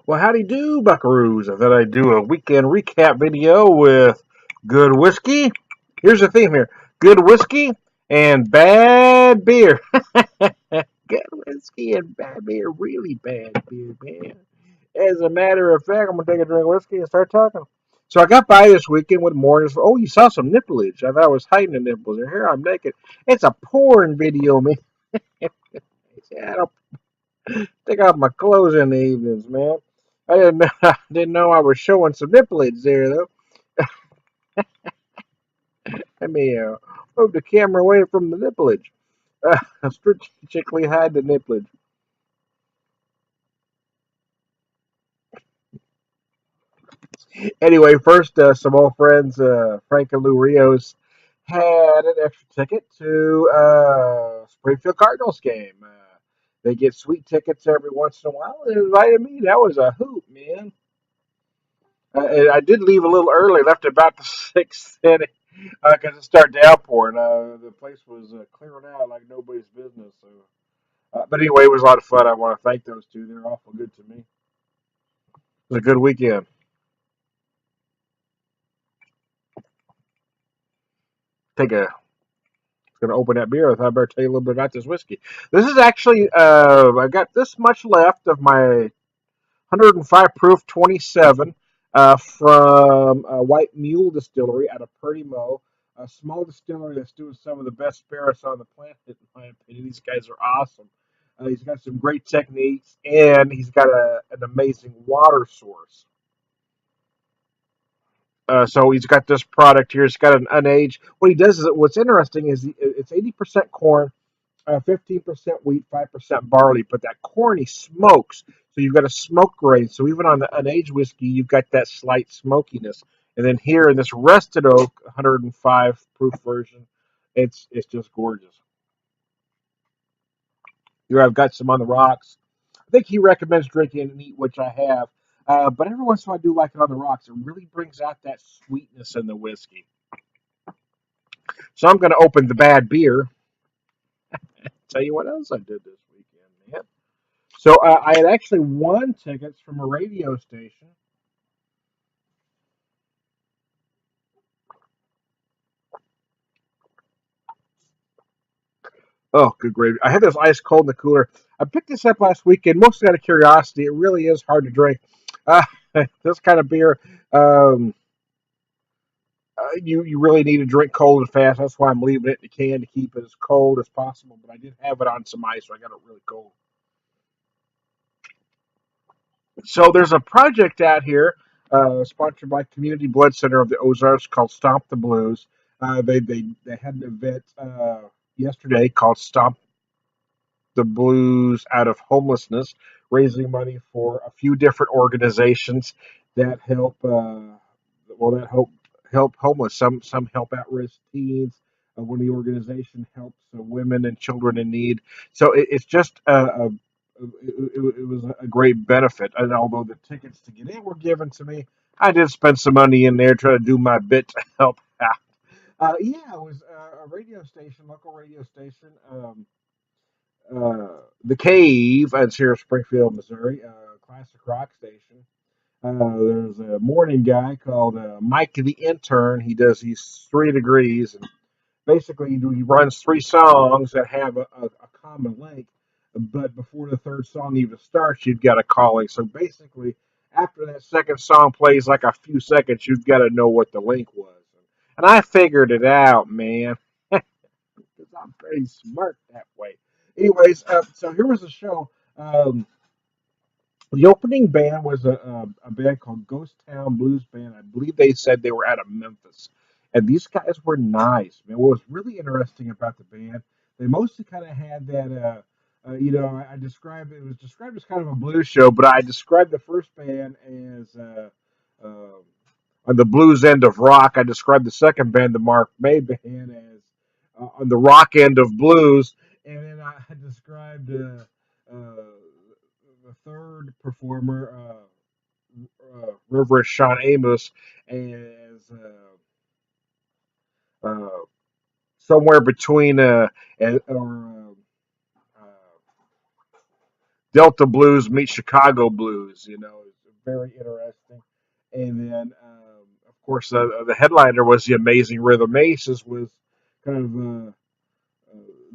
Well, howdy do, buckaroos. I thought I'd do a weekend recap video with good whiskey. Here's the theme here: good whiskey and bad beer. Good whiskey and bad beer, really bad beer, man. As a matter of fact, I'm gonna take a drink of whiskey and start talking. So I got by this weekend with mornings. Oh, you saw some nipplage. I thought I was hiding the nipples. And here I'm naked. It's a porn video, man. I don't take off my clothes in the evenings, man. I didn't know I was showing some nipplage there though. Let me move the camera away from the nipplage. Strategically hide the nipplage. Anyway, first, some old friends, Frank and Lou Rios, had an extra ticket to Springfield Cardinals game. They get sweet tickets every once in a while. They invited me. That was a hoot, man. And I did leave a little early, left about the sixth inning because it started downpouring. The place was clearing out like nobody's business. So, but anyway, it was a lot of fun. I want to thank those two. They're awful good to me. It was a good weekend. Take a Going to open that beer. I thought I better tell you a little bit about this whiskey. This is actually I got this much left of my 105 proof 27 from White Mule Distillery out of Purdy Mo, a small distillery that's doing some of the best spirits on the planet, in my opinion. These guys are awesome. He's got some great techniques, and he's got an amazing water source. So he's got this product here. It's got an unaged. What he does is, what's interesting is it's 80% corn, 15% wheat, 5% barley, but that corn he smokes. So you've got a smoke grain. So even on the unaged whiskey, you've got that slight smokiness. And then here in this rested oak 105 proof version, it's just gorgeous. Here I've got some on the rocks. I think he recommends drinking and eat, which I have. But every once in a while I do like it on the rocks. It really brings out that sweetness in the whiskey. So I'm going to open the bad beer. Tell you what else I did this weekend, man. So I had actually won tickets from a radio station. Oh, good gravy! I had this ice cold in the cooler. I picked this up last weekend, mostly out of curiosity. It really is hard to drink. Uh, this kind of beer, um, you really need to drink cold and fast. That's why I'm leaving it in the can to keep it as cold as possible. But I did have it on some ice, so I got it really cold. So there's a project out here, sponsored by Community Blood Center of the Ozarks called Stomp the Blues. They had an event yesterday called Stomp the Blues Out of Homelessness, raising money for a few different organizations that help. That help homeless. Some help at-risk teens. One of the organization helps women and children in need. So it's just it was a great benefit. And although the tickets to get in were given to me, I did spend some money in there trying to do my bit to help out. Yeah, it was a radio station, local radio station. The Cave, it's here in Springfield, Missouri, classic rock station. There's a morning guy called Mike the Intern. He does these 3 degrees, and basically he runs 3 songs that have a common length. But before the third song even starts, you've got a calling. So basically, after that second song plays like a few seconds, you've got to know what the link was. And I figured it out, man, because I'm pretty smart that way. Anyways, so here was the show. The opening band was a band called Ghost Town Blues Band. I believe they said they were out of Memphis. And these guys were nice, man. What was really interesting about the band, they mostly kind of had that, I described it was described as kind of a blues show, but I described the first band as uh, on the blues end of rock. I described the second band, the Mark May band, as on the rock end of blues. And then I described the third performer, Reverend Sean Amos, as somewhere between or uh, Delta blues meet Chicago blues. It's very interesting. And then, of course, the headliner was the Amazing Rhythm Aces, was kind of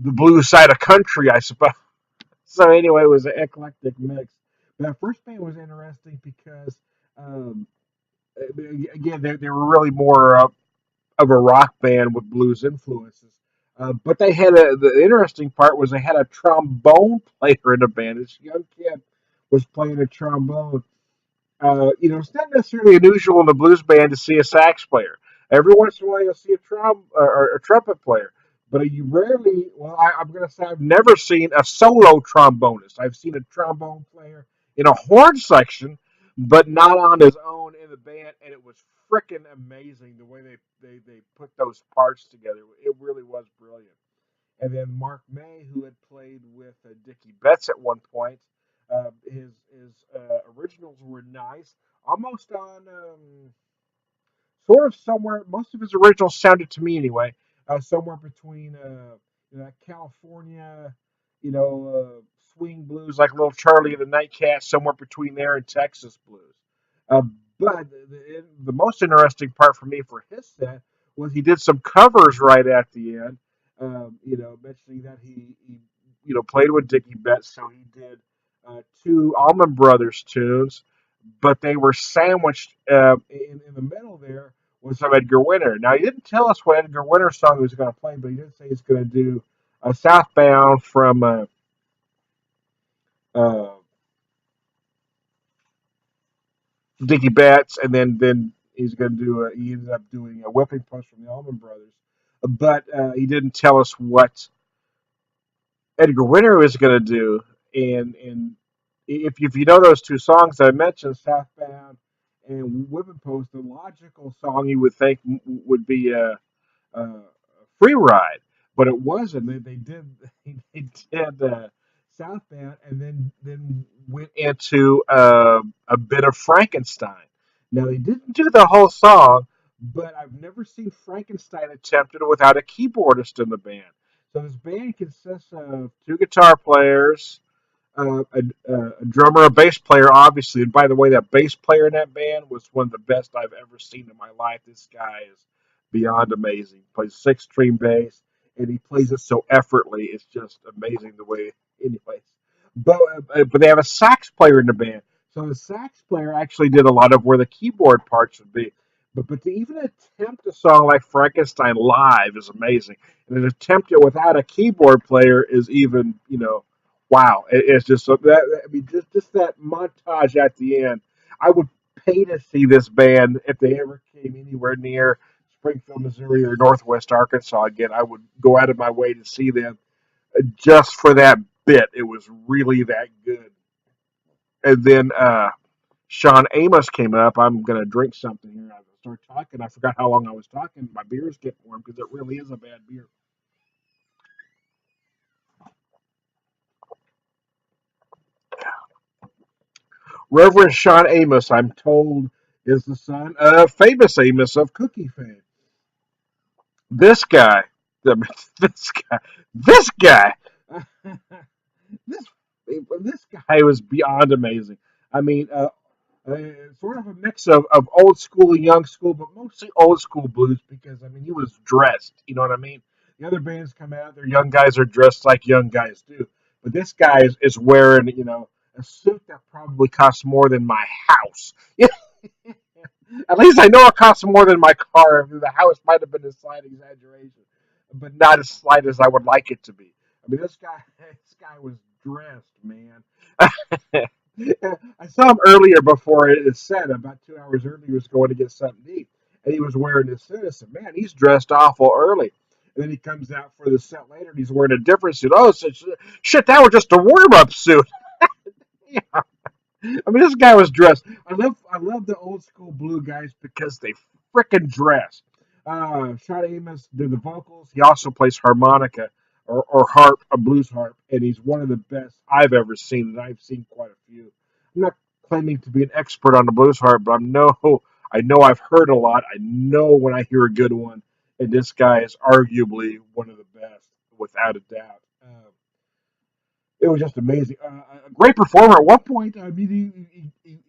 the blues side of country, I suppose. So anyway, it was an eclectic mix. But that first band was interesting because, um, again, they were really more of a rock band with blues influences. But they had the interesting part was they had a trombone player in the band. This young kid was playing a trombone. It's not necessarily unusual in the blues band to see a sax player. Every once in a while, you'll see or a trumpet player, but you rarely. Well, I'm going to say I've never seen a solo trombonist. I've seen a trombone player in a horn section, but not on his own in the band, and it was freaking amazing the way they put those parts together. It really was brilliant. And then Mark May, who had played with Dickie Betts at one point, his originals were nice, almost on sort of somewhere. Most of his originals sounded to me anyway, somewhere between California, swing blues like Little Charlie and the Nightcats, somewhere between there and Texas blues. Uh, but the most interesting part for me for his set was he did some covers right at the end. Mentioning that he played with Dickie Betts, so he did two Allman Brothers tunes, but they were sandwiched in the middle there was some Edgar Winter. Now, he didn't tell us what Edgar Winter song he was going to play, but he did say he's going to do a Southbound from uh, Dickie Betts, and then he's going to do. He ended up doing a Whipping Post from the Allman Brothers, but he didn't tell us what Edgar Winter was going to do. And if you know those two songs I mentioned, Southbound and Whipping Post, the logical song you would think would be Free Ride, but it wasn't. They did they did Southbound, and then went into a bit of Frankenstein. Now they didn't do the whole song, but I've never seen Frankenstein attempted without a keyboardist in the band. So this band consists of two guitar players, a drummer, a bass player, obviously. And by the way, that bass player in that band was one of the best I've ever seen in my life. This guy is beyond amazing. He plays six-string bass, and he plays it so effortlessly. It's just amazing the way. Anyways, but they have a sax player in the band. So the sax player actually did a lot of where the keyboard parts would be. But to even attempt a song like Frankenstein live is amazing, and to attempt it without a keyboard player is even wow, it's just so that. I mean, just that montage at the end. I would pay to see this band if they ever came anywhere near Springfield, Missouri, or Northwest Arkansas again. I would go out of my way to see them just for that bit. It was really that good. And then Sean Amos came up. I'm gonna drink something here. I start talking. I forgot how long I was talking. My beer's getting warm because it really is a bad beer. Reverend Sean Amos, I'm told, is the son of famous Amos of Cookie fame. This guy, this guy, this guy, this this guy was beyond amazing. I mean, sort of a mix of old school and young school, but mostly old school blues because I mean he was dressed. You know what I mean? The other bands come out, their young guys are dressed like young guys do, but this guy is wearing a suit that probably costs more than my house. At least I know it costs more than my car. The house might have been a slight exaggeration, but not as slight as I would like it to be. I mean, this guy was dressed, man. I saw him earlier before it is said, about 2 hours earlier, he was going to get something to eat. And he was wearing this suit. I said, man, he's dressed awful early. And then he comes out for the set later and he's wearing a different suit. Oh, so, shit, that was just a warm up suit. Yeah. I mean, this guy was dressed. I love the old school blue guys because they frickin' dress. Sean Amos did the vocals. He also plays harmonica or harp, a blues harp, and he's one of the best I've ever seen, and I've seen quite a few. I'm not claiming to be an expert on the blues harp, but I know I've heard a lot. I know when I hear a good one, and this guy is arguably one of the best, without a doubt. It was just amazing. A great performer. At one point, I mean, he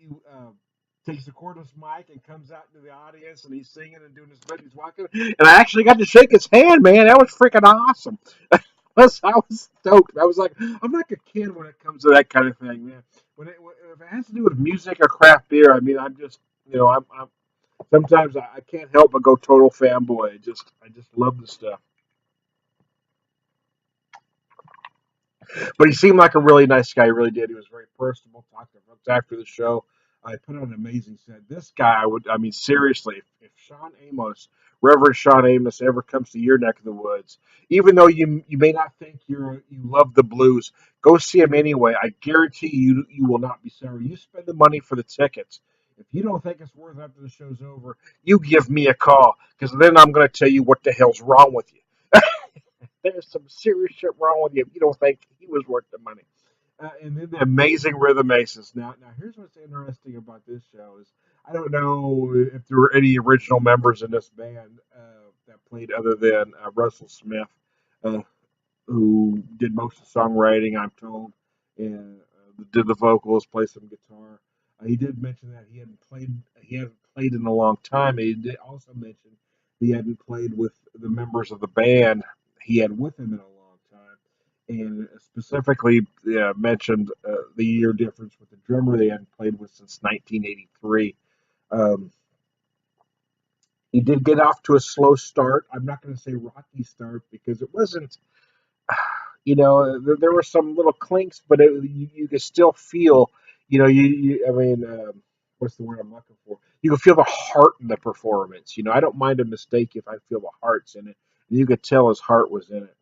takes the cordless mic and comes out into the audience, and he's singing and doing his bit. He's walking, and I actually got to shake his hand, man. That was freaking awesome. I was stoked. I was like, I'm like a kid when it comes to that kind of thing, man. If it has to do with music or craft beer, I mean, I'm just, I'm sometimes I can't help but go total fanboy. I just love the stuff. But he seemed like a really nice guy. He really did. He was very personable. Talked to us after the show. I put on an amazing set. This guy would, I mean, seriously, if Sean Amos, Reverend Sean Amos, ever comes to your neck of the woods, even though you may not think you love the blues, go see him anyway. I guarantee you will not be sorry. You spend the money for the tickets. If you don't think it's worth it after the show's over, you give me a call because then I'm going to tell you what the hell's wrong with you. There's some serious shit wrong with you if you don't think he was worth the money. And then the amazing rhythm aces. Now, here's what's interesting about this show is I don't know if there were any original members in this band that played other than Russell Smith, uh, who did most of the songwriting, I'm told, and did the vocals, played some guitar. He did mention that he hadn't played in a long time. He did also mention he hadn't played with the members of the band he had with him in a long time, and specifically mentioned the year difference with the drummer they hadn't played with since 1983. Um, he did get off to a slow start. I'm not going to say rocky start because it wasn't, there were some little clinks, but you could still feel, I mean, what's the word I'm looking for? You could feel the heart in the performance. I don't mind a mistake if I feel the heart's in it. And you could tell his heart was in it.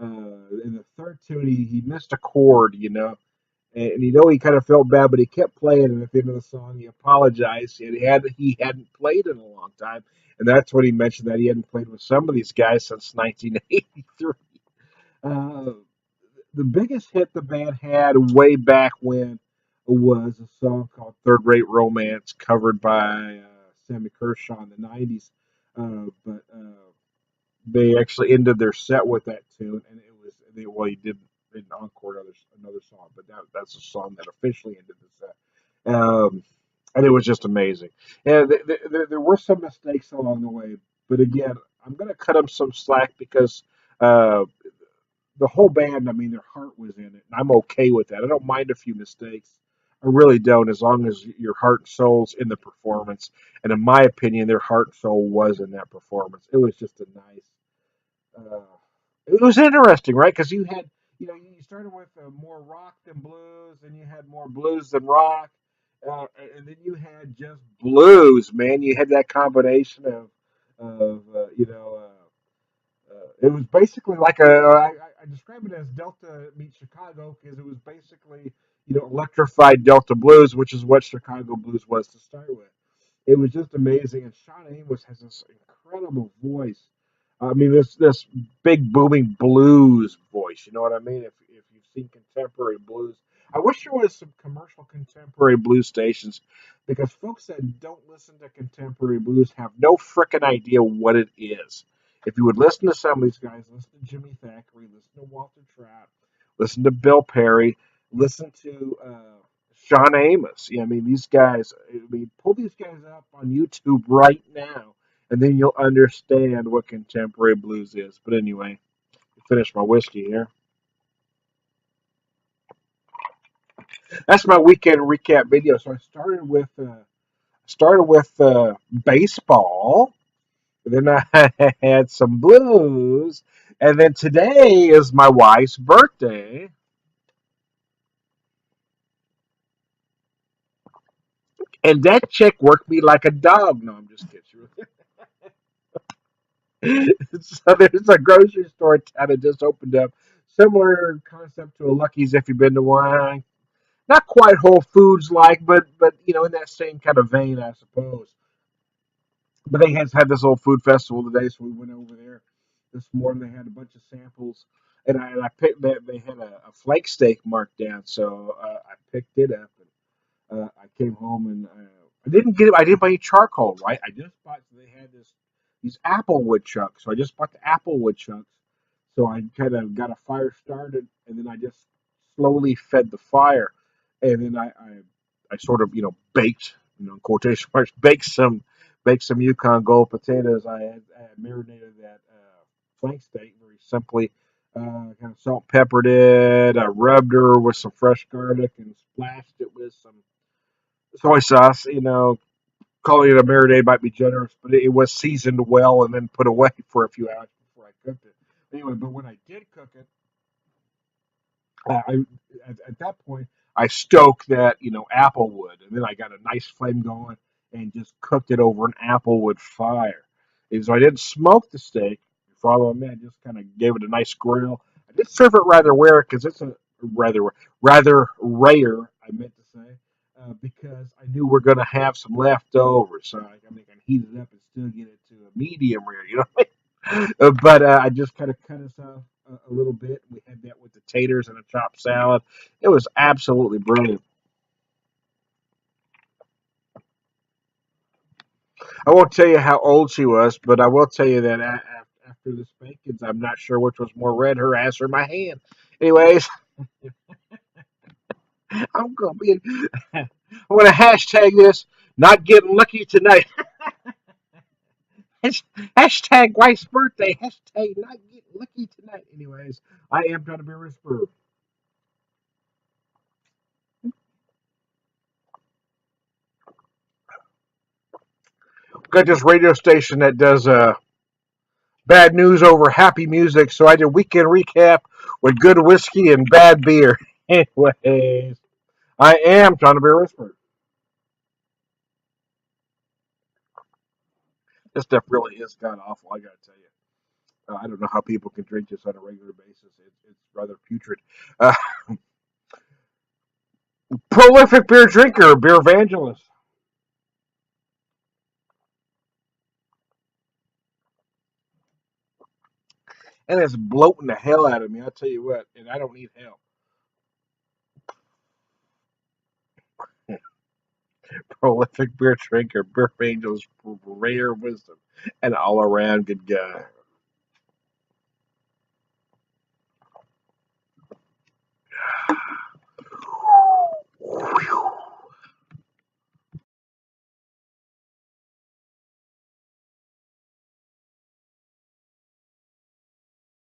In the third tune, he missed a chord, and he kind of felt bad, but he kept playing. And at the end of the song, he apologized. And he hadn't played in a long time, and that's when he mentioned that he hadn't played with some of these guys since 1983. Uh, the biggest hit the band had way back when was a song called Third Rate Romance, covered by Sammy Kershaw in the 90s. But they actually ended their set with that tune, and he did an encore another song, but that's a song that officially ended the set. And it was just amazing. And there were some mistakes along the way, but again, I'm going to cut them some slack because uh, the whole band, I mean, their heart was in it, and I'm okay with that. I don't mind a few mistakes. I really don't, as long as your heart and soul's in the performance. And in my opinion, their heart and soul was in that performance. It was just a nice. Uh, it was interesting, right? Because you started with more rock than blues, and you had more blues than rock, and then you had just blues, man. You had that combination of it was basically like I describe it as Delta meets Chicago because it was basically electrified Delta blues, which is what Chicago blues was to start with. It was just amazing, and Sean Amos has this incredible voice. I mean, this big booming blues voice. You know what I mean? If you've seen contemporary blues, I wish there was some commercial contemporary blues stations because folks that don't listen to contemporary blues have no frickin' idea what it is. If you would listen to some of these guys, listen to Jimmy Thackeray, listen to Walter Trout, listen to Bill Perry, listen to Sean Amos. Yeah, I mean, these guys, I mean, pull these guys up on YouTube right now, and then you'll understand what contemporary blues is. But anyway, finish my whiskey here. That's my weekend recap video. So I started with baseball. Then I had some blues, and then today is my wife's birthday, and that chick worked me like a dog. No, I'm just kidding. So there's a grocery store in town that just opened up. Similar concept to a Lucky's if you've been to one. Not quite Whole Foods like, but in that same kind of vein, I suppose. But they had this old food festival today, so we went over there this morning. They had a bunch of samples, and I picked that. They had a flake steak marked down, so I picked it up. And I came home and I didn't buy any charcoal, right? I just bought. They had these apple wood chucks, so I just bought the apple wood chucks. So I kind of got a fire started, and then I just slowly fed the fire, and then I sort of baked, in quotation marks, baked some Yukon Gold potatoes. I had marinated that flank steak very simply. Kind of salt peppered it. I rubbed her with some fresh garlic and splashed it with some soy sauce. Calling it a marinade might be generous, but it was seasoned well and then put away for a few hours before I cooked it. Anyway, but when I did cook it, I at that point I stoked that apple wood, and then I got a nice flame going and just cooked it over an apple wood fire. And so I didn't smoke the steak. Follow me. I just kind of gave it a nice grill. I did serve it rather rare because it's a rather rare. I meant to say because I knew we're going to have some leftovers, so I can heat it up and still get it to a medium rare. But I just kind of cut us off a little bit. We had that with the taters and a chopped salad. It was absolutely brilliant. I won't tell you how old she was, but I will tell you that after the spankings, I'm not sure which was more red, her ass or my hand. Anyways, I'm gonna be. I'm gonna hashtag this. Not getting lucky tonight. Hashtag wife's birthday. Hashtag not getting lucky tonight. Anyways, I am trying to be a whisperer. Got this radio station that does bad news over happy music, so I did weekend recap with good whiskey and bad beer. Anyways, I am trying to be a whisperer. This stuff really is kind of awful, I gotta tell you. I don't know how people can drink this on a regular basis. It's rather putrid. Uh, Prolific beer drinker, BeerVangelist. And it's bloating the hell out of me, I'll tell you what, and I don't need help. Prolific beer drinker, BeerVangelist, Purveyor of Wisdom, and all around good guy.